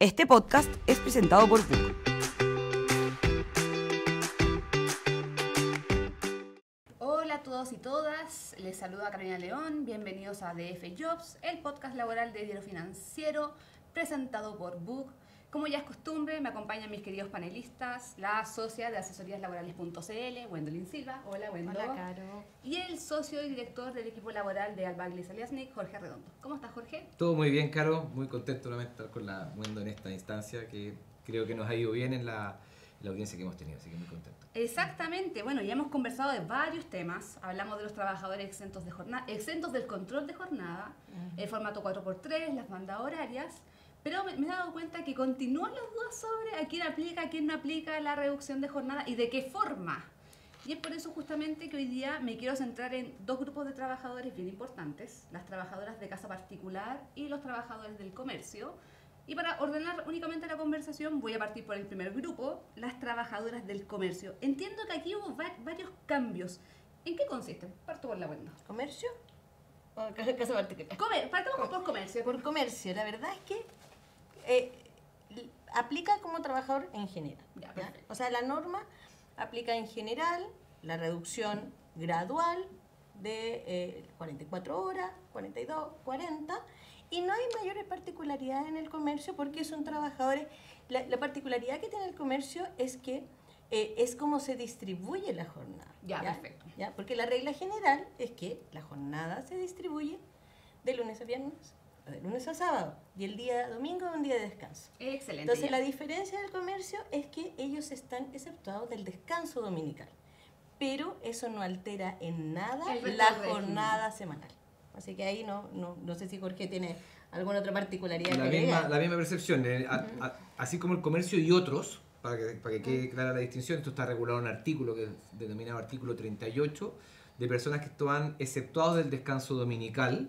Este podcast es presentado por Book. Hola a todos y todas, les saluda Carolina León, bienvenidos a DF Jobs, el podcast laboral de Diario Financiero, presentado por Book. Como ya es costumbre, me acompañan mis queridos panelistas, la socia de asesoríaslaborales.cl, Wendolyn Silva. Hola, Wendol. Hola, Caro. Y el socio y director del equipo laboral de Albaglis Aliasnik, Jorge Redondo. ¿Cómo estás, Jorge? Todo muy bien, Caro. Muy contento de estar con la Wendo en esta instancia, que creo que nos ha ido bien en la audiencia que hemos tenido, así que muy contento. Exactamente. Bueno, ya hemos conversado de varios temas. Hablamos de los trabajadores exentos de jornada, exentos del control de jornada, el formato 4x3, las bandas horarias. Pero me he dado cuenta que continúan las dudas sobre a quién aplica, a quién no aplica la reducción de jornada y de qué forma. Y es por eso justamente que hoy día me quiero centrar en dos grupos de trabajadores bien importantes, las trabajadoras de casa particular y los trabajadores del comercio. Y para ordenar únicamente la conversación voy a partir por el primer grupo, las trabajadoras del comercio. Entiendo que aquí hubo varios cambios. ¿En qué consisten? Parto por la buena. ¿Comercio? ¿O casa particular? Partamos por comercio. Por comercio, la verdad es que aplica como trabajador en general. Ya, ¿ya? O sea, la norma aplica en general la reducción gradual de 44 horas, 42, 40, y no hay mayores particularidades en el comercio porque son trabajadores. La particularidad que tiene el comercio es que es como se distribuye la jornada. Ya, perfecto. ¿Ya? Porque la regla general es que la jornada se distribuye de lunes a viernes, de lunes a sábado, y el día domingo es un día de descanso. Excelente. Entonces, ya. la diferencia del comercio es que ellos están exceptuados del descanso dominical, pero eso no altera en nada El resto la del jornada semanal. Así que ahí no sé si Jorge tiene alguna otra particularidad. La misma percepción, así como el comercio y otros, para que quede clara la distinción, esto está regulado en un artículo que es denominado artículo 38, de personas que están exceptuados del descanso dominical.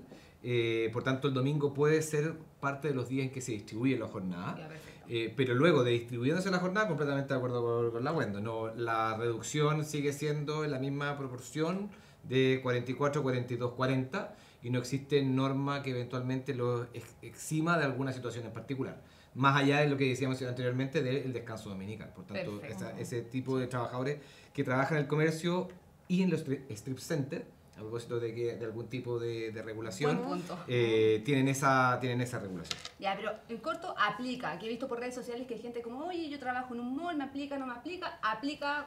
Por tanto, el domingo puede ser parte de los días en que se distribuye la jornada. Ya, perfecto. Pero luego de distribuyéndose la jornada, completamente de acuerdo con la Wendo. No, la reducción sigue siendo en la misma proporción de 44, 42, 40 y no existe norma que eventualmente lo exima de alguna situación en particular. Más allá de lo que decíamos anteriormente del descanso dominical. Por tanto, ese tipo de trabajadores que trabajan en el comercio y en los strip centers, a propósito de algún tipo de regulación, Buen punto. tienen esa regulación. Ya, pero en corto aplica. Aquí he visto por redes sociales que hay gente como, oye, yo trabajo en un mall, ¿me aplica, no me aplica? Aplica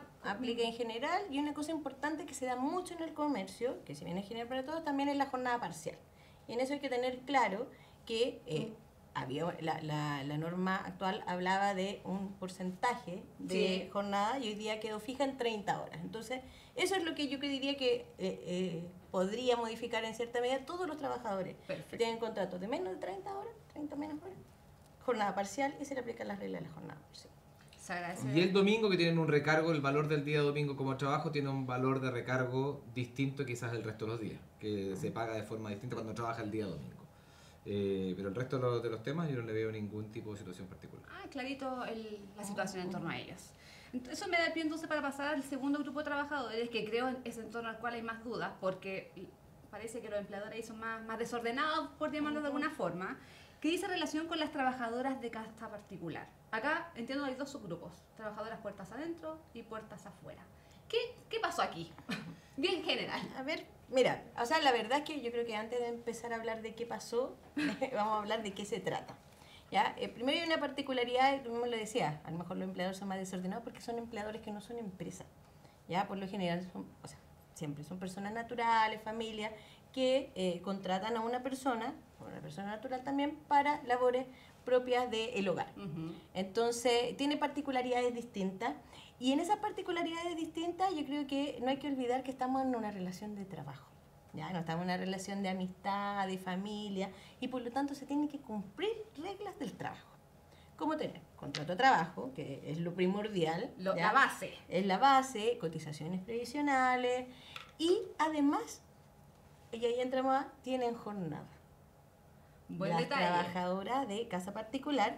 en general, y una cosa importante que se da mucho en el comercio, que si bien es general para todos, también es la jornada parcial. Y en eso hay que tener claro que había la norma actual hablaba de un porcentaje de jornada y hoy día quedó fija en 30 horas. Entonces, eso es lo que yo diría que podría modificar en cierta medida todos los trabajadores. Perfecto. Que tienen contratos de menos de 30 horas, 30 menos horas, jornada parcial, y se le aplican las reglas de la jornada parcial. Se agradece. Y el domingo, que tienen un recargo, el valor del día domingo como trabajo tiene un valor de recargo distinto quizás del resto de los días, que se paga de forma distinta cuando trabaja el día domingo. Pero el resto de los temas yo no le veo ningún tipo de situación particular. Clarito la situación en torno a ellos. Eso me da pie entonces para pasar al segundo grupo de trabajadores, que creo es en torno al cual hay más dudas, porque parece que los empleadores ahí son más desordenados, por llamarlo de alguna forma, que dice relación con las trabajadoras de casa particular. Acá entiendo que hay dos subgrupos, trabajadoras puertas adentro y puertas afuera. ¿Qué pasó aquí? Bien general. A ver, mira, o sea, la verdad es que yo creo que antes de empezar a hablar de qué pasó, vamos a hablar de qué se trata. ¿Ya? Primero hay una particularidad, tú mismo lo decías, a lo mejor los empleadores son más desordenados porque son empleadores que no son empresas. ¿Ya? Por lo general, siempre son personas naturales, familias, que contratan a una persona natural también, para labores propias del hogar. Uh-huh. Entonces, tiene particularidades distintas, y en esas particularidades distintas yo creo que no hay que olvidar que estamos en una relación de trabajo. Ya no estamos en una relación de amistad, de familia, y por lo tanto se tienen que cumplir reglas del trabajo. ¿Cómo tener? Contrato de trabajo, que es lo primordial. La base. Es la base, cotizaciones previsionales, y además, y ahí entramos tienen jornada. Buen las detalle. Trabajadoras de casa particular,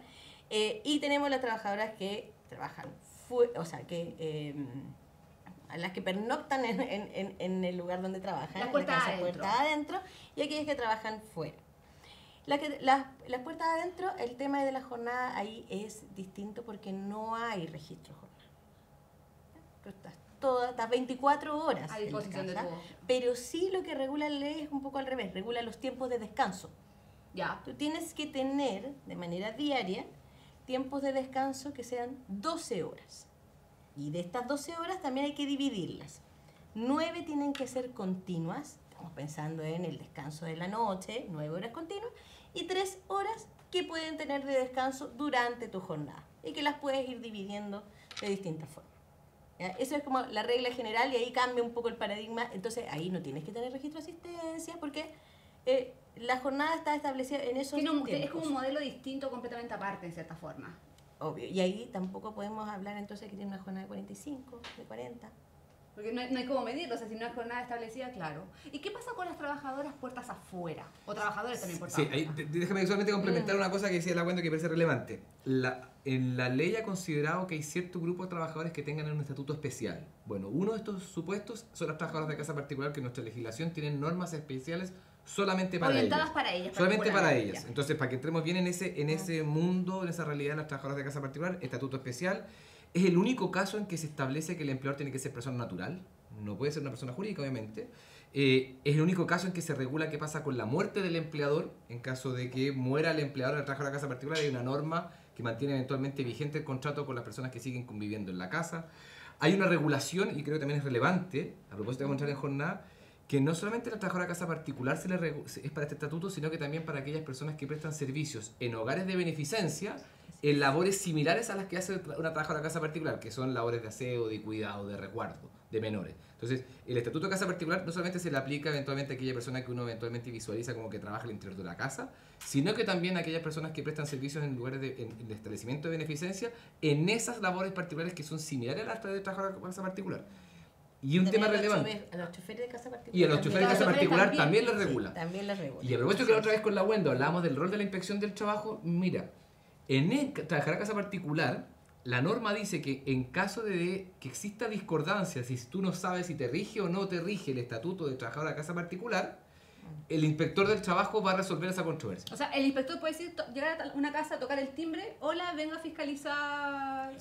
y tenemos las trabajadoras que trabajan, a las que pernoctan en el lugar donde trabajan, Las en puertas la casa adentro. puertas adentro, y aquellas que trabajan fuera. Las puertas adentro, el tema de la jornada ahí es distinto porque no hay registro de jornada. Tú estás 24 horas A en disposición la de casa, todo. pero sí lo que regula la ley es un poco al revés, regula los tiempos de descanso. Ya. Tú tienes que tener de manera diaria tiempos de descanso que sean 12 horas. Y de estas 12 horas también hay que dividirlas. 9 tienen que ser continuas, estamos pensando en el descanso de la noche, 9 horas continuas, y 3 horas que pueden tener de descanso durante tu jornada y que las puedes ir dividiendo de distintas formas. ¿Ya? Eso es como la regla general y ahí cambia un poco el paradigma. Entonces ahí no tienes que tener registro de asistencia porque la jornada está establecida en esos tiempos. Es como un modelo distinto, completamente aparte, en cierta forma. Obvio. Y ahí tampoco podemos hablar entonces que tiene una jornada de 45, de 40. Porque no hay cómo medirlo, o sea, si no hay jornada establecida, claro. ¿Y qué pasa con las trabajadoras puertas afuera? O trabajadores también puertas Sí, afuera. déjame solamente complementar una cosa que decía la Wendo que parece relevante. En la ley ha considerado que hay cierto grupo de trabajadores que tengan un estatuto especial. Bueno, uno de estos supuestos son las trabajadoras de casa particular que en nuestra legislación tienen normas especiales solamente para Orientadas ellas. para ellas. Solamente para particularmente, ellas. ya. Entonces, para que entremos bien en ese mundo, en esa realidad de las trabajadoras de casa particular, estatuto especial es el único caso en que se establece que el empleador tiene que ser persona natural. No puede ser una persona jurídica, obviamente. Es el único caso en que se regula qué pasa con la muerte del empleador. En caso de que muera el empleador al trabajar en la casa particular, hay una norma que mantiene eventualmente vigente el contrato con las personas que siguen conviviendo en la casa. Hay una regulación, y creo que también es relevante, a propósito de contrato en jornada, que no solamente la trabajadora de casa particular es para este estatuto, sino que también para aquellas personas que prestan servicios en hogares de beneficencia, en labores similares a las que hace una trabajadora de casa particular, que son labores de aseo, de cuidado, de resguardo, de menores. Entonces, el estatuto de casa particular no solamente se le aplica eventualmente a aquella persona que uno eventualmente visualiza como que trabaja al interior de la casa, sino que también a aquellas personas que prestan servicios en lugares de establecimiento de beneficencia, en esas labores particulares que son similares a las de trabajadora de casa particular. Y un tema relevante. A los choferes de casa particular. Y a los choferes de casa particular también los Sí, regula. también los regula. Y a propósito que la otra vez con la Wendo hablábamos del rol de la inspección del trabajo, mira, trabajar a casa particular, la norma dice que en caso de que exista discordancia, si tú no sabes si te rige o no te rige el estatuto de trabajador a casa particular, el inspector del trabajo va a resolver esa controversia. O sea, el inspector puede decir, llegar a una casa, tocar el timbre, hola, venga a fiscalizar.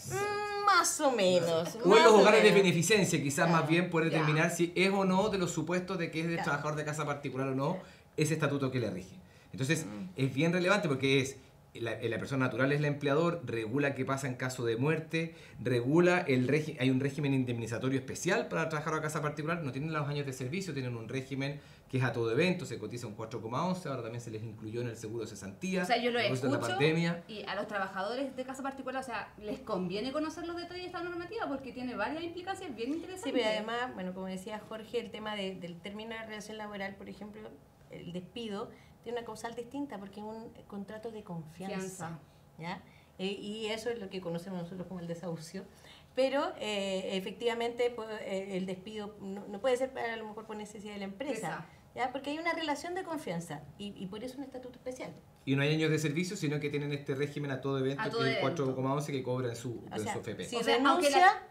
Más o menos. O en los hogares de beneficencia, quizás Claro, más bien puede ya. determinar si es o no de los supuestos de que es de Claro. trabajador de casa particular o no ese estatuto que le rige. Entonces, es bien relevante porque la persona natural es el empleador, regula qué pasa en caso de muerte, regula hay un régimen indemnizatorio especial para trabajar a casa particular, no tienen los años de servicio, tienen un régimen que es a todo evento, se cotiza un 4,11, ahora también se les incluyó en el seguro de cesantía. O sea, yo lo a propósito de la escucho pandemia. y a los trabajadores de casa particular, o sea, les conviene conocer los detalles de esta normativa porque tiene varias implicancias bien interesantes. Sí, pero además, bueno, como decía Jorge, el tema del término de relación laboral, por ejemplo, el despido, tiene una causal distinta porque es un contrato de confianza. ¿Ya? Y eso es lo que conocemos nosotros como el desahucio. Pero efectivamente el despido no puede ser a lo mejor por necesidad de la empresa, ¿ya? Porque hay una relación de confianza y por eso un estatuto especial. Y no hay años de servicio, sino que tienen este régimen a todo evento, A todo que es el evento. 4,11 que cobra en su O sea, FP. si O sea, aunque renuncia,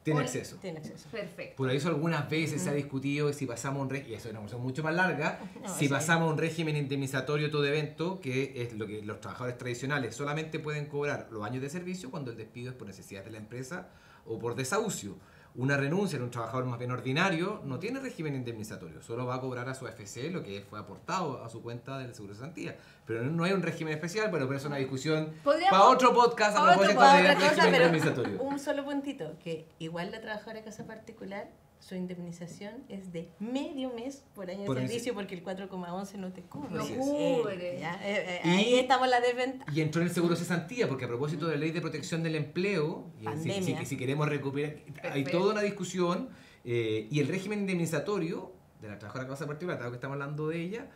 Tiene acceso. tiene acceso. Perfecto. Por eso algunas veces se ha discutido si pasamos a un régimen, y eso es una conversación mucho más larga, No, si eso pasamos a un régimen indemnizatorio todo evento, que es lo que los trabajadores tradicionales solamente pueden cobrar los años de servicio cuando el despido es por necesidad de la empresa o por desahucio. Una renuncia en un trabajador más bien ordinario no tiene régimen indemnizatorio, solo va a cobrar a su AFC lo que fue aportado a su cuenta del seguro de cesantía. Pero no hay un régimen especial, bueno, pero es una discusión Podríamos- para otro podcast a para otro propósito podcast, del Otra cosa, régimen pero indemnizatorio. un solo puntito, que igual la trabajadora de casa particular, su indemnización es de medio mes por año Por de año. servicio porque el 4,11 no te cubre. No Así es. cubre. Y- Ahí estamos en la desventaja. Y entró en el seguro de cesantía, porque a propósito de la ley de protección del empleo, y Pandemia. si queremos recuperar, hay Perfecto. toda una discusión, y el régimen indemnizatorio de la trabajadora de casa particular, dado que estamos hablando de ella,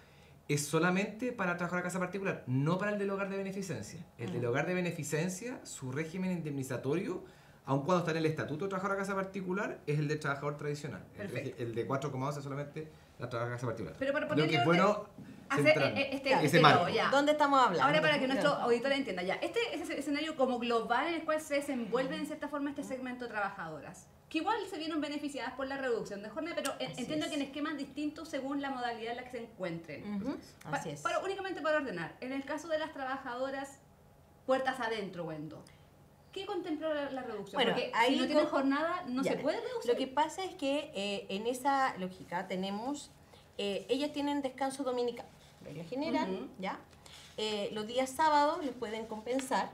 es solamente para la trabajadora de casa particular, no para el del hogar de beneficencia. El del hogar de beneficencia, su régimen indemnizatorio, aun cuando está en el estatuto de trabajadora de casa particular, es el del trabajador tradicional. Perfecto. El de 4,11 solamente la casa particular. Pero para Creo que es ponerle bueno hacer centrar ese ese marco. ya. ¿Dónde estamos hablando? Ahora para que nuestro auditor entienda ya, este es ese escenario como global en el cual se desenvuelve en cierta forma este segmento de trabajadoras, que igual se vieron beneficiadas por la reducción de jornada, pero entiendo que en esquemas distintos según la modalidad en la que se encuentren. Así es. Únicamente para ordenar, en el caso de las trabajadoras puertas adentro, Wendo, ¿qué contempló la reducción? Bueno, Porque ahí si no tienen jornada, no ya. se puede reducir. Lo que pasa es que en esa lógica tenemos, ellas tienen descanso dominical, regla general, ¿ya? Los días sábados les pueden compensar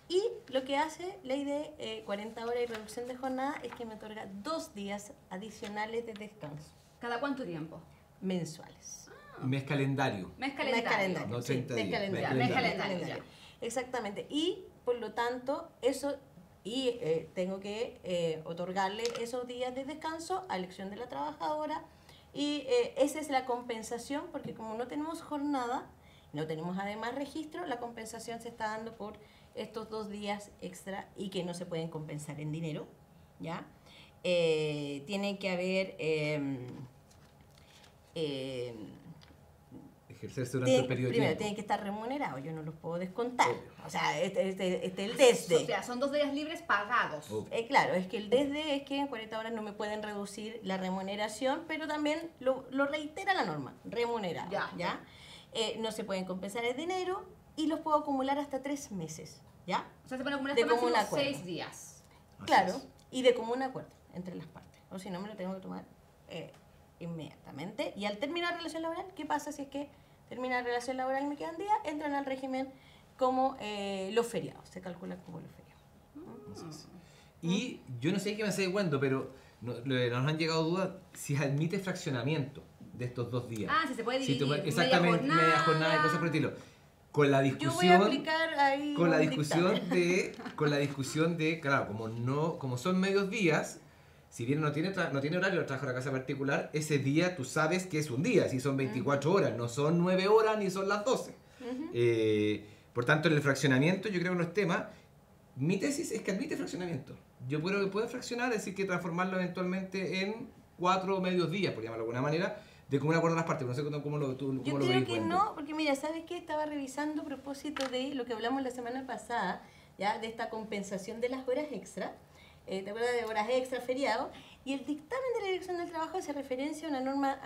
y lo que hace ley de 40 horas y reducción de jornada es que me otorga 2 días adicionales de descanso ¿Cada cuánto tiempo? mensuales. Mes calendario. Mes calendario. No sí, 30 días, mes calendario. mes calendario, ya. Exactamente. Y por lo tanto, eso tengo que otorgarle esos días de descanso a elección de la trabajadora. Y esa es la compensación, porque como no tenemos jornada, no tenemos además registro, la compensación se está dando por estos 2 días extra y que no se pueden compensar en dinero, ¿ya? Tiene que haber... Ejercerse durante el periodo de primero, tiempo. tienen que estar remunerados, yo no los puedo descontar. O sea, el desde. O sea, son 2 días libres pagados. Claro, es que el desde es que en 40 horas no me pueden reducir la remuneración, pero también lo reitera la norma, remunerado. ¿Ya? No se pueden compensar el dinero y los puedo acumular hasta 3 meses. ¿Ya? O sea, se pueden acumular De hasta común máximo acuerdo. 6 días. Claro, y de común acuerdo entre las partes. O si no, me lo tengo que tomar inmediatamente. Y al terminar la relación laboral, ¿qué pasa si es que termina la relación laboral y me quedan días? Entran al régimen como los feriados, se calcula como los feriados. Y yo no sé qué me hace Wendo, pero nos han llegado dudas si admite fraccionamiento de estos 2 días. Ah, si se puede dividir. Exactamente, media jornada y cosas por el estilo. Con la Yo voy a discusión, aplicar ahí con la un discusión dictamen. de, claro, como son medios días, si bien no tiene horario el trabajo de la casa particular, ese día tú sabes que es un día, si son 24 horas, no son 9 horas ni son las 12. Por tanto, en el fraccionamiento yo creo que no es tema. Mi tesis es que admite fraccionamiento. Yo creo que puede fraccionar, es decir, que transformarlo eventualmente en 4 medios días, por llamarlo de alguna manera, de común acuerdo a las partes. No sé cómo lo Yo veis, creo que Wendo. no, porque mira, ¿sabes qué? Estaba revisando a propósito de lo que hablamos la semana pasada, ya de esta compensación de las horas extra. ¿Te acuerdas de horas extra, feriado? Y el dictamen de la Dirección del Trabajo hace referencia a una norma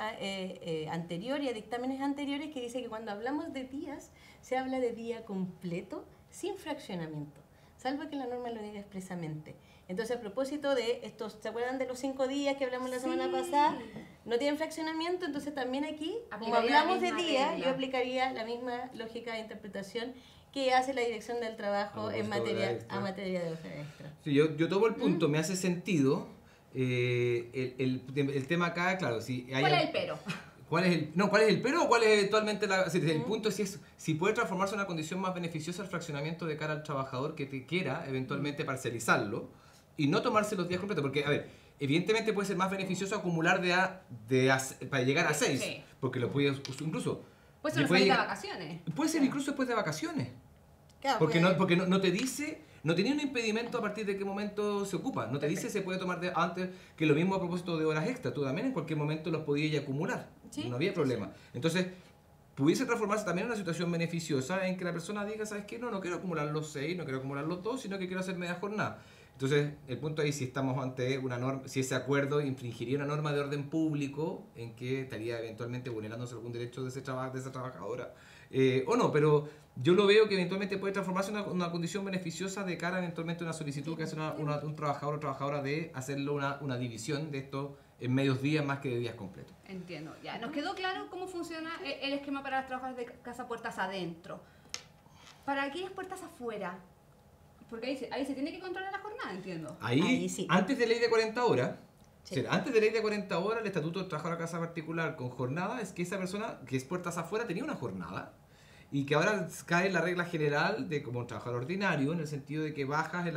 anterior y a dictámenes anteriores que dice que cuando hablamos de días, se habla de día completo sin fraccionamiento, salvo que la norma lo diga expresamente. Entonces, a propósito de estos, ¿se acuerdan de los 5 días que hablamos la semana pasada? No tienen fraccionamiento, entonces también aquí, como Aplicaría hablamos la de misma día, regla. yo aplicaría la misma lógica de interpretación que hace la Dirección del Trabajo A en propósito de hora extra. a materia de horas extra. Sí, yo tomo el punto, me hace sentido. El tema acá, claro, si hay ¿Cuál es el pero? ¿Cuál es el pero o cuál es eventualmente el punto es si puede transformarse en una condición más beneficiosa el fraccionamiento de cara al trabajador que te quiera eventualmente parcializarlo y no tomarse los días completos? Porque, a ver, evidentemente puede ser más beneficioso acumular para llegar a 6, Sí. porque lo puedes incluso... Puede ser una puede salida de llegar- vacaciones. Puede ser incluso después de vacaciones. Claro, Porque pues, no te dice, no tenía un impedimento a partir de qué momento se ocupa. No te dice se puede tomar antes, que lo mismo a propósito de horas extra. Tú también en cualquier momento los podías ya acumular. Sí, No había sí, problema. Entonces, pudiese transformarse también en una situación beneficiosa en que la persona diga, ¿sabes qué? No quiero acumular los 6, no quiero acumular los 2, sino que quiero hacer media jornada. Entonces, el punto ahí, si estamos ante una norma, si ese acuerdo infringiría una norma de orden público en que estaría eventualmente vulnerándose algún derecho de esa trabajadora, o no, pero yo lo veo que eventualmente puede transformarse en una condición beneficiosa de cara eventualmente a una solicitud que hace un trabajador o trabajadora de hacerlo una división de esto en medios días más que de días completos. Entiendo. Ya, nos quedó claro cómo funciona el esquema para las trabajadoras de casa puertas adentro. Para aquellas puertas afuera, porque ahí se tiene que controlar la jornada, entiendo. Ahí sí. Antes de ley de 40 horas, Sí. o sea, antes de ley de 40 horas, el estatuto del trabajador a casa particular con jornada es que esa persona que es puertas afuera tenía una jornada y que ahora cae la regla general de como un trabajador ordinario en el sentido de que bajas en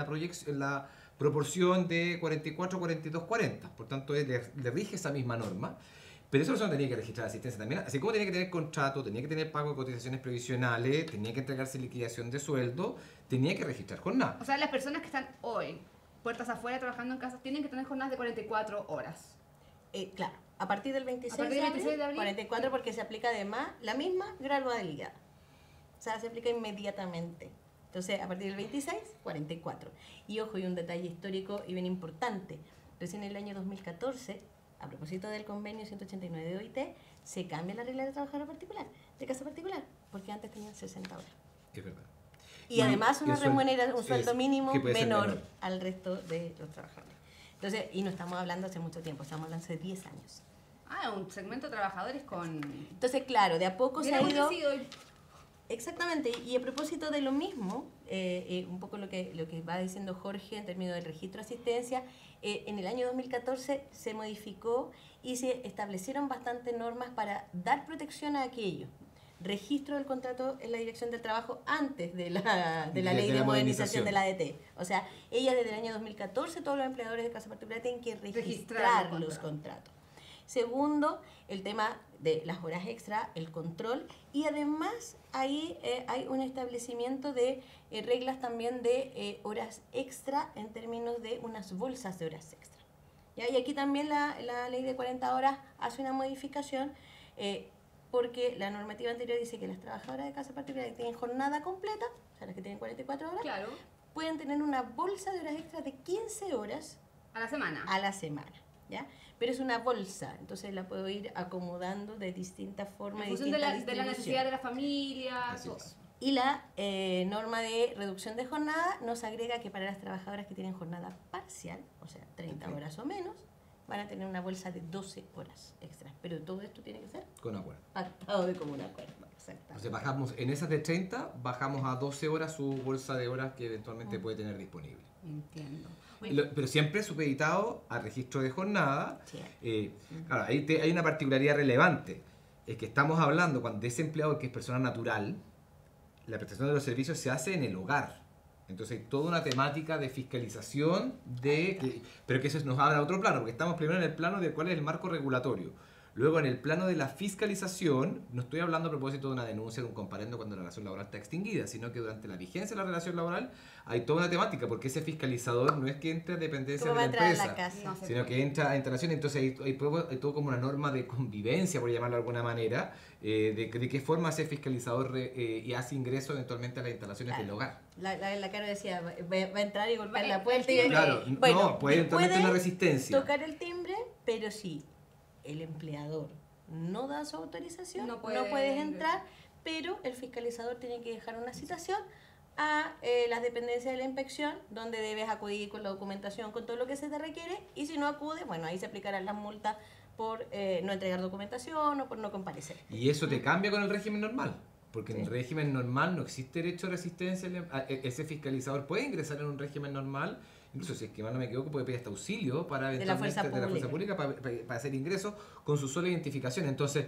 la proporción de 44, 42, 40. Por tanto, le rige esa misma norma. Pero esa persona tenía que registrar asistencia también, así como tenía que tener contrato, tenía que tener pago de cotizaciones previsionales, tenía que entregarse liquidación de sueldo, tenía que registrar jornada. O sea, las personas que están hoy puertas afuera trabajando en casa tienen que tener jornadas de 44 horas. Claro. A partir del 26, A partir del 26 de abril. 44 porque se aplica además la misma gradualidad. O sea, se aplica inmediatamente. Entonces, a partir del 26, 44. Y ojo, y un detalle histórico y bien importante. Recién en el año 2014, a propósito del convenio 189 de OIT, se cambia la regla de trabajador particular, de casa particular, porque antes tenían 60 horas. Es verdad. Y además una remuneración, un sueldo es- mínimo que puede ser menor al resto de los trabajadores. Entonces, y no estamos hablando hace mucho tiempo, estamos hablando hace 10 años. Ah, un segmento de trabajadores con... Entonces, claro, de a poco Bien se ha ido... acontecido. Exactamente, y a propósito de lo mismo, un poco lo que va diciendo Jorge en términos del registro de asistencia, en el año 2014 se modificó y se establecieron bastantes normas para dar protección a aquello. Registro del contrato en la Dirección del Trabajo antes de la ley de modernización de la ADT. O sea, ella desde el año 2014, todos los empleadores de casa particular tienen que registrar los contratos. Segundo, el tema de las horas extra, el control, y además ahí hay un establecimiento de reglas también de horas extra en términos de unas bolsas de horas extra. ¿Ya? Y aquí también la ley de 40 horas hace una modificación porque la normativa anterior dice que las trabajadoras de casa particular que tienen jornada completa, o sea, las que tienen 44 horas, Claro, pueden tener una bolsa de horas extra de 15 horas a la semana. a la semana, ¿ya? Pero es una bolsa, entonces la puedo ir acomodando de distintas formas. En función de la necesidad de la familia, Así todo es. eso. Y la norma de reducción de jornada nos agrega que para las trabajadoras que tienen jornada parcial, o sea, 30 Ok. horas o menos, van a tener una bolsa de 12 horas extras. Pero todo esto tiene que ser Con acuerdo. pactado de común acuerdo. Exactamente. Entonces bajamos, en esas de 30, bajamos a 12 horas su bolsa de horas que eventualmente puede tener disponible. Entiendo. Pero siempre supeditado al registro de jornada. Sí. Claro, ahí hay una particularidad relevante. Es que estamos hablando cuando de ese empleado que es persona natural, la prestación de los servicios se hace en el hogar. Entonces hay toda una temática de fiscalización, pero que eso nos habla a otro plano, porque estamos primero en el plano de cuál es el marco regulatorio. Luego en el plano de la fiscalización, no estoy hablando a propósito de una denuncia de un comparendo cuando la relación laboral está extinguida, sino que durante la vigencia de la relación laboral hay toda una temática, porque ese fiscalizador no es que entre a dependencia ¿Cómo de va la a entrar a empresa, la casa? No sé. sino que entra a instalación. Entonces hay todo como una norma de convivencia, por llamarlo de alguna manera, de qué forma ese fiscalizador y hace ingreso eventualmente a las instalaciones Claro. del hogar. La Caro decía, va a entrar y golpear Va- la puerta y Claro, no, puede eventualmente una resistencia. tocar el timbre, pero si el empleador no da su autorización, No no, puede puedes entrar, pero el fiscalizador tiene que dejar una citación a las dependencias de la inspección, donde debes acudir con la documentación, con todo lo que se te requiere, y si no acude, bueno, ahí se aplicarán las multas por no entregar documentación o por no comparecer. Y eso te cambia con el régimen normal. Porque en Sí. el régimen normal no existe derecho a resistencia. Ese fiscalizador puede ingresar en un régimen normal. Incluso si es que mal no me equivoco, puede pedir hasta auxilio para De la fuerza pública para hacer ingresos con su sola identificación. Entonces,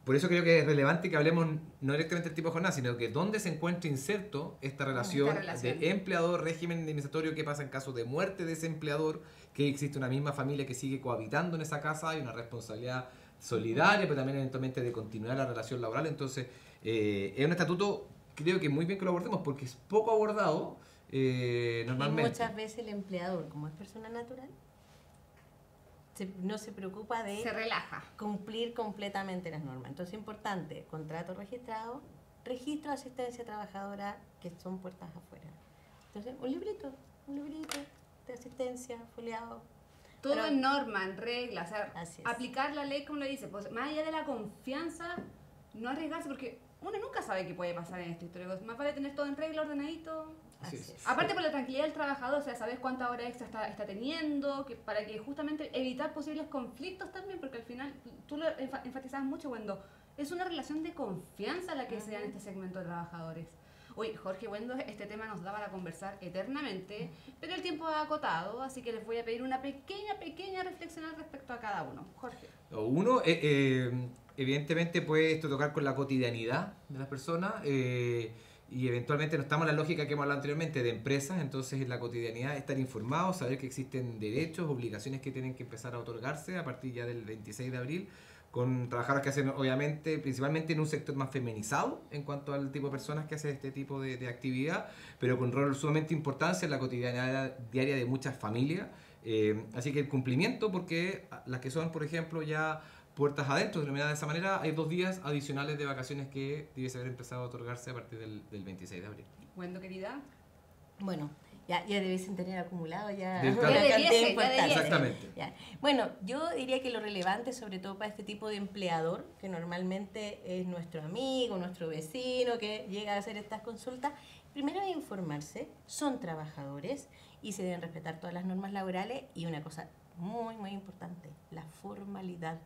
por eso creo que es relevante que hablemos no directamente del tipo de jornada, sino que dónde se encuentra inserto esta relación, relación. de empleador, régimen indemnizatorio, qué pasa en caso de muerte de ese empleador, que existe una misma familia que sigue cohabitando en esa casa, hay una responsabilidad solidaria, pero también eventualmente de continuar la relación laboral. Entonces, es un estatuto, creo que muy bien que lo abordemos, porque es poco abordado normalmente. Y muchas veces el empleador, como es persona natural, no se preocupa de Se relaja. cumplir completamente las normas. Entonces, importante, contrato registrado, registro de asistencia trabajadora, que son puertas afuera. Entonces, un librito de asistencia, foliado. Todo Pero- en norma, en regla, o sea, Así es. aplicar la ley como le dice, pues más allá de la confianza, no arriesgarse porque uno nunca sabe qué puede pasar en esta historia. Más vale tener todo en regla, ordenadito. Así Así es. es. Aparte por la tranquilidad del trabajador, o sea, sabes cuánta hora extra está teniendo, para que justamente evitar posibles conflictos también, porque al final tú lo enfatizabas mucho cuando es una relación de confianza la que se da en este segmento de trabajadores. Uy, Jorge, bueno, este tema nos da para conversar eternamente, pero el tiempo ha acotado, así que les voy a pedir una pequeña reflexión al respecto a cada uno. Jorge. Uno, evidentemente puede esto tocar con la cotidianidad de las personas y eventualmente no estamos en la lógica que hemos hablado anteriormente de empresas, entonces en la cotidianidad estar informados, saber que existen derechos, obligaciones que tienen que empezar a otorgarse a partir ya del 26 de abril con trabajadores que hacen obviamente principalmente en un sector más feminizado en cuanto al tipo de personas que hacen este tipo de actividad, pero con rol sumamente importancia en la cotidianidad diaria de muchas familias Así que el cumplimiento, porque las que son, por ejemplo, ya puertas adentro, denominadas de esa manera, hay 2 días adicionales de vacaciones que debiese haber empezado a otorgarse a partir del 26 de abril. Wendo, querida. Bueno, ya debiesen tener acumulado ya Del una cambio. cantidad debiese, importante. Exactamente. Ya. Bueno, yo diría que lo relevante, sobre todo para este tipo de empleador, que normalmente es nuestro amigo, nuestro vecino, que llega a hacer estas consultas, primero es informarse, son trabajadores y se deben respetar todas las normas laborales, y una cosa muy, muy importante, la formalidad.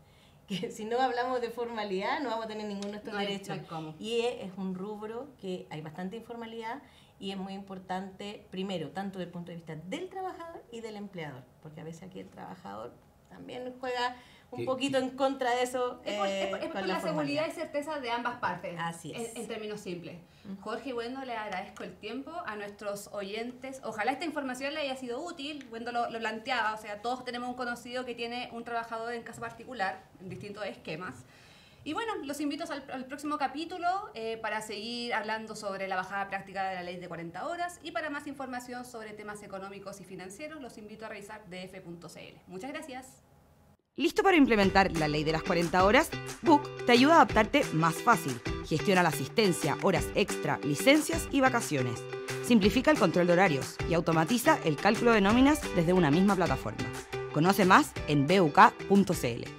Que si no hablamos de formalidad no vamos a tener ninguno de nuestros derechos. No hay cómo. Y es un rubro que hay bastante informalidad, y es muy importante, primero, tanto desde el punto de vista del trabajador y del empleador, porque a veces aquí el trabajador también juega un poquito en contra de eso. Es por con la seguridad formalidad. y certeza de ambas partes. Así es. En términos simples. Jorge y Wendo, le agradezco el tiempo a nuestros oyentes. Ojalá esta información le haya sido útil. Wendo lo planteaba, o sea, todos tenemos un conocido que tiene un trabajador en casa particular, en distintos esquemas. Y bueno, los invito al próximo capítulo para seguir hablando sobre la bajada práctica de la ley de 40 horas, y para más información sobre temas económicos y financieros los invito a revisar df.cl. Muchas gracias. ¿Listo para implementar la ley de las 40 horas? Book te ayuda a adaptarte más fácil. Gestiona la asistencia, horas extra, licencias y vacaciones. Simplifica el control de horarios y automatiza el cálculo de nóminas desde una misma plataforma. Conoce más en buk.cl.